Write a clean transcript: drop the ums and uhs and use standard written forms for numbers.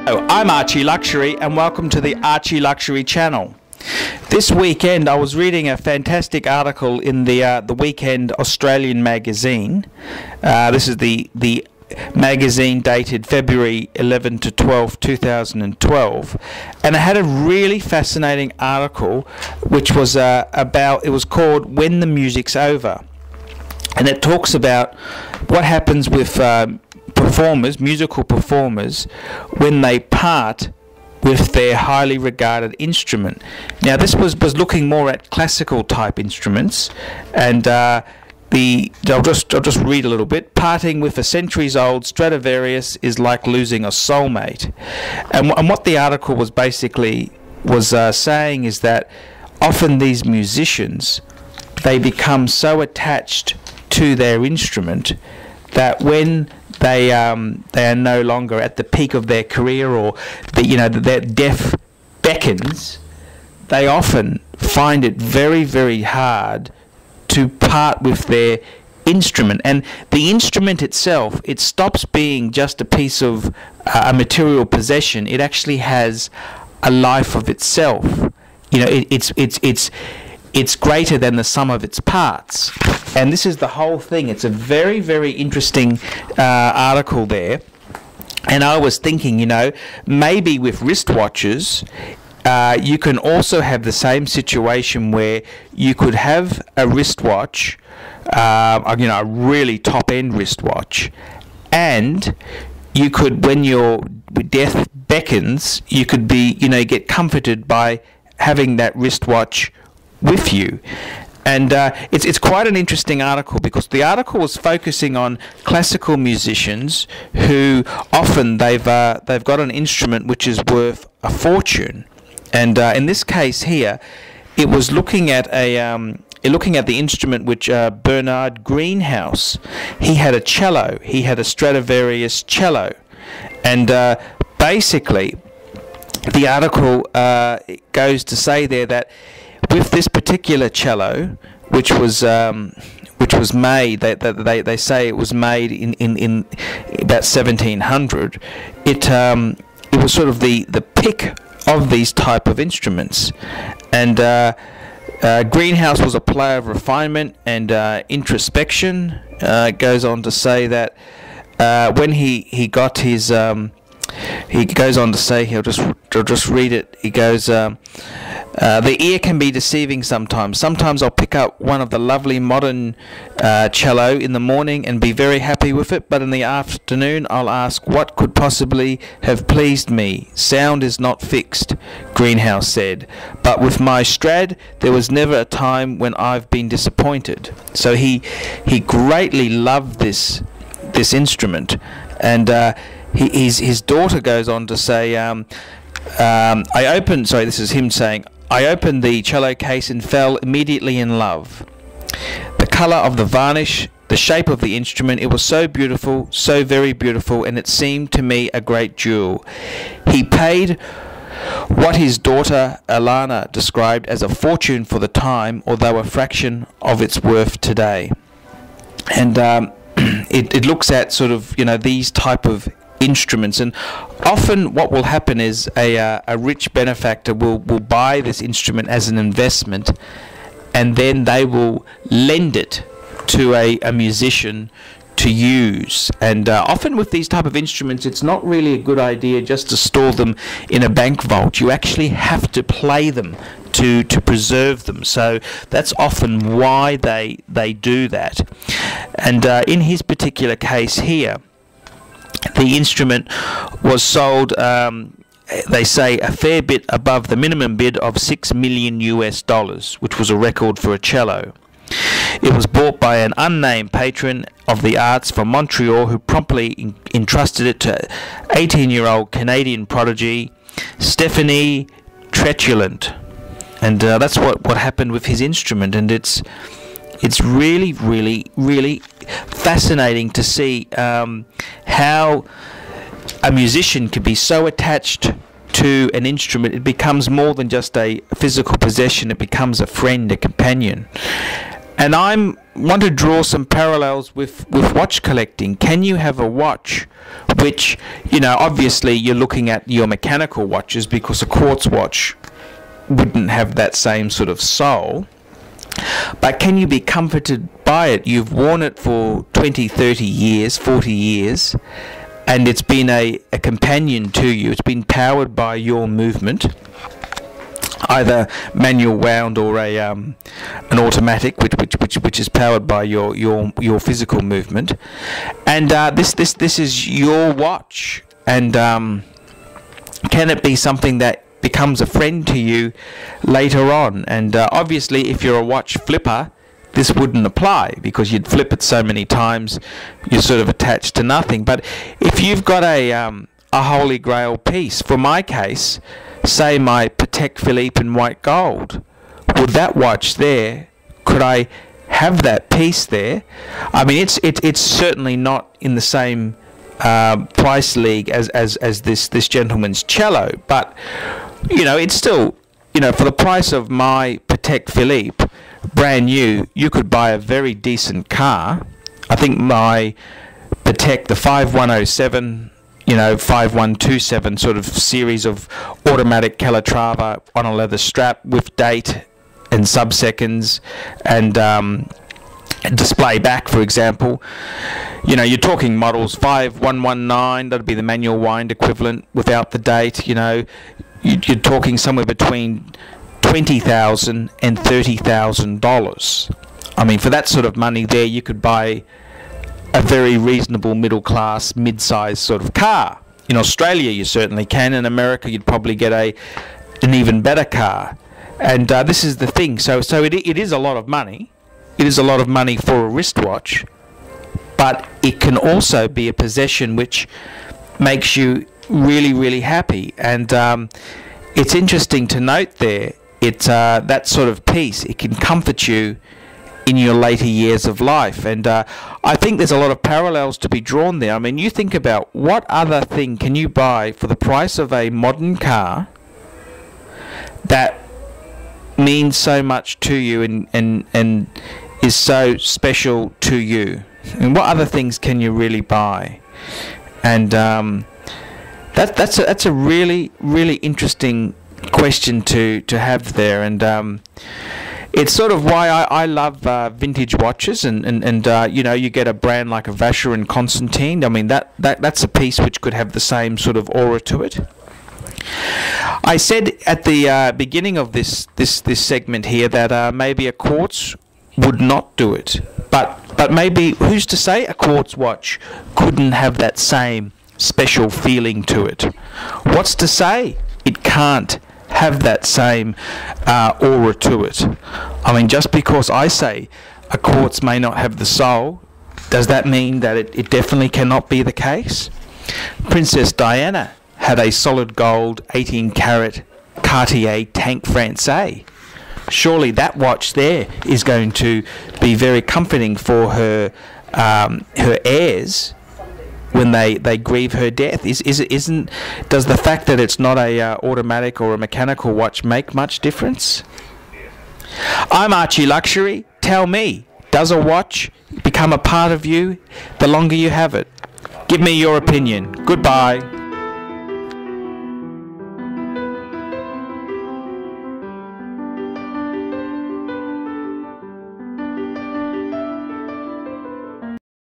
Hello, I'm Archie Luxury and welcome to the Archie Luxury channel. This weekend I was reading a fantastic article in the Weekend Australian magazine. This is the magazine dated February 11 to 12, 2012, and it had a really fascinating article which was it was called When the Music's Over, and it talks about what happens with musical performers, when they part with their highly regarded instrument. Now this was looking more at classical type instruments, and I'll just read a little bit. Parting with a centuries-old Stradivarius is like losing a soulmate. And what the article was basically saying is that often these musicians, they become so attached to their instrument that when they are no longer at the peak of their career, or their death beckons, they often find it very, very hard to part with their instrument. And the instrument itself, it stops being just a piece of a material possession. It actually has a life of itself. It's greater than the sum of its parts. And this is the whole thing. It's a very, very interesting article there. And I was thinking, maybe with wristwatches, you can also have the same situation where you could have a wristwatch, a really top-end wristwatch, and you could, when your death beckons, you could be, get comforted by having that wristwatch with you. And it's quite an interesting article, because the article was focusing on classical musicians who often they've got an instrument which is worth a fortune. And in this case here, it was looking at the instrument which Bernard Greenhouse, he had a cello. He had a Stradivarius cello, and basically the article goes to say there that with this particular cello, which was made, they say it was made in about 1700. It was sort of the pick of these type of instruments, and Greenhouse was a player of refinement and introspection. Goes on to say that when he got his he goes on to say, I'll just read it. He goes, the ear can be deceiving sometimes. Sometimes I'll pick up one of the lovely modern cello in the morning and be very happy with it, but in the afternoon I'll ask what could possibly have pleased me. Sound is not fixed, Greenhouse said, but with my Strad there was never a time when I've been disappointed. So he greatly loved this instrument, and his daughter goes on to say, this is him saying, I opened the cello case and fell immediately in love. The colour of the varnish, the shape of the instrument, it was so beautiful, so very beautiful, and it seemed to me a great jewel. He paid what his daughter Alana described as a fortune for the time, although a fraction of its worth today. And it looks at sort of, these type of instruments, and often what will happen is a rich benefactor will buy this instrument as an investment, and then they will lend it to a musician to use. And often with these type of instruments, it's not really a good idea just to store them in a bank vault. You actually have to play them to preserve them. So that's often why they do that. And in his particular case here, the instrument was sold, they say, a fair bit above the minimum bid of $6 million, which was a record for a cello. It was bought by an unnamed patron of the arts from Montreal, who promptly entrusted it to 18-year-old Canadian prodigy Stephanie Tretulant. And that's what happened with his instrument, and it's really, really, really fascinating to see how a musician can be so attached to an instrument. It becomes more than just a physical possession. It becomes a friend, a companion. And I want to draw some parallels with watch collecting. Can you have a watch which, obviously you're looking at your mechanical watches, because a quartz watch wouldn't have that same sort of soul, but can you be comforted by it? You've worn it for 20, 30 years, 40 years, and it's been a companion to you. It's been powered by your movement, either manual wound or an automatic, which is powered by your physical movement. And this is your watch. And can it be something that becomes a friend to you later on? And obviously, if you're a watch flipper, this wouldn't apply, because you'd flip it so many times, you're sort of attached to nothing. But if you've got a holy grail piece, for my case, say my Patek Philippe in white gold, would that watch there, could I have that piece there? I mean, it's certainly not in the same price league as this gentleman's cello, but it's still, for the price of my Patek Philippe, brand new, you could buy a very decent car. I think my Patek, the 5107, 5127 sort of series of automatic Calatrava on a leather strap with date and sub-seconds and display back, for example. You're talking models 5119, that'd be the manual wind equivalent without the date. You're talking somewhere between $20,000 and $30,000. I mean, for that sort of money there, you could buy a very reasonable middle-class, mid-sized sort of car. In Australia, you certainly can. In America, you'd probably get an even better car. And this is the thing. So it is a lot of money. It is a lot of money for a wristwatch, but it can also be a possession which makes you really, really happy. And it's interesting to note there, it's that sort of piece, it can comfort you in your later years of life. And I think there's a lot of parallels to be drawn there. I mean, you think about what other thing can you buy for the price of a modern car that means so much to you and is so special to you? And what other things can you really buy? And that's a really, really interesting question to have there. And it's sort of why I love vintage watches, and you get a brand like a Vacheron Constantin. I mean, that's a piece which could have the same sort of aura to it. I said at the beginning of this segment here that maybe a quartz would not do it, but maybe, who's to say a quartz watch couldn't have that same special feeling to it? What's to say it can't have that same aura to it? I mean, just because I say a quartz may not have the soul, does that mean that it definitely cannot be the case? Princess Diana had a solid gold 18 carat Cartier Tank Francais. Surely that watch there is going to be very comforting for her heirs when they grieve her death. Does the fact that it's not a automatic or a mechanical watch make much difference? I'm Archie Luxury. Tell me, does a watch become a part of you the longer you have it? Give me your opinion. Goodbye.